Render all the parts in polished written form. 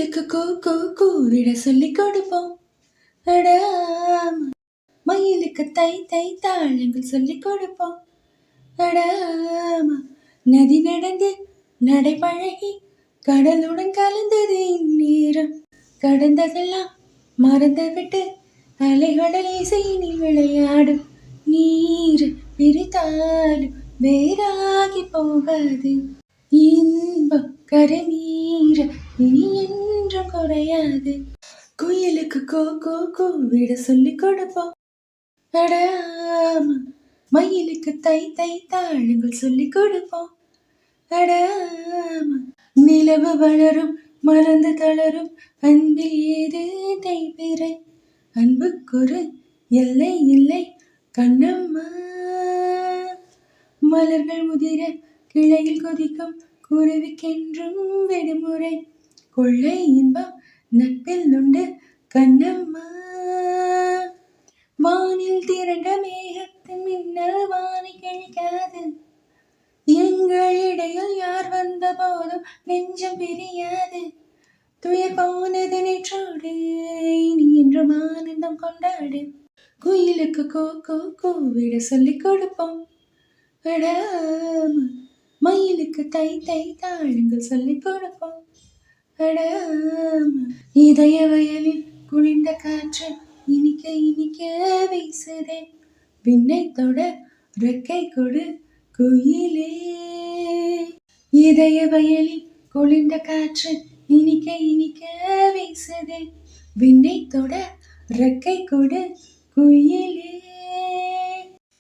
குயிலுக்கு கூ கூ கூவிட சொல்லிக் கொடுப்போம். அட ஆமா. மயிலுக்கு தை தை தாளங்கள் சொல்லிக் கொடுப்போம். அட ஆமா. நதி நடந்து நடை பழகி கடலுடன் கலந்தது இந்நேரம். கடந்ததெல்லாம் மறந்துவிட்டு அலைகடல் இசையினில் விளையாடும். நீர் பிரித்தாலும் வேறாகி போகாது. இன்பம் கரை மீற இனி என்றும் குறையாது. குயிலுக்கு கோ கோ கூவிட சொல்லிக் கொடுப்போம். அட ஆமா. மயிலுக்கு தை தை தாளங்கள் சொல்லிக் கொடுப்போம். அட ஆமா. நிலவு வளரும் மறந்து தளரும் அன்பில் ஏது தைப்பிறை. அன்புக்கொரு எல்லை இல்லை கண்ணம்மா. மலர்கள் உதிர கிளையில் கொதிக்கும் குருவிக்கென்றும் விடுமுறை. கொள்ளை இன்பம் நட்பில் உண்டு கண்ணம்மா. வானில் திரண்ட மேகத்தின் மின்னல் வானை கிழிக்காது. எங்களிடையில் யார் வந்த போதும் நெஞ்சம் பிரியாது. துயர் போனது நேற்றோடு இனி என்றும் ஆனந்தம் கொண்டாடு. குயிலுக்கு கோ கோ கூவிட சொல்லிக் கொடுப்போம். அட ஆமா. மயிலுக்கு தை தை தாளங்கள் சொல்லிக் கொடுப்போம். அட ஆமா. இதய வயலில் குளிர்ந்த காற்று இனிக்க இனிக்க வீசுதே. விண்ணை தொட ரெக்கை கொடு குயிலே. இதய வயலில் குளிர்ந்த காற்று இனிக்க இனிக்க வீசுதே. விண்ணை தொட ரெக்கை கொடு குயிலே.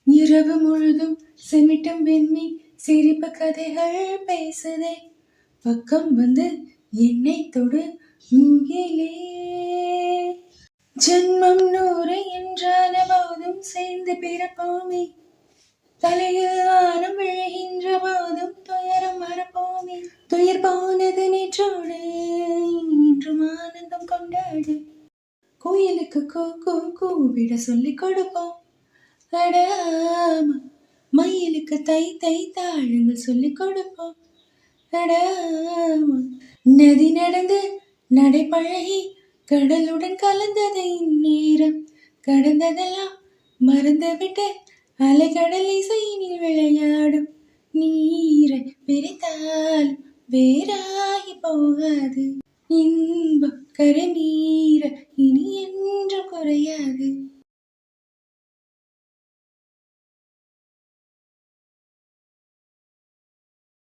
இரவு முழுதும் செமிட்டும் வெண்மீன் சிரிப்பு கதைகள் பேசுதே. பக்கம் வந்து என்னை தொடு முகிலே. ஜென்மம் 100 என்றான போதும் சேர்ந்து பிறப்போமே. தலையில் வானம் விழுகின்ற போதும் துயரம் மறப்போமே. துயர் போனது நேற்றோடு இன்றும் ஆனந்தம் கொண்டாடு. கோயிலுக்கு கோ கோ கூவிட சொல்லிக் கொடுப்போம். அட ஆமா. மயிலுக்கு தை தை தாளங்கள் சொல்லிக் கொடுப்போம். அட ஆமா. நதி நடந்து நடை பழகி கடலுடன் கலந்தது இந்நேரம். கடந்ததெல்லாம் மறந்துவிட்டு அலைகடல் இசையினில் விளையாடும். நீரை பிரித்தாலும் வேறாகி போகாது. இன்பம் கரை மீற இனி என்றும் குறையாது.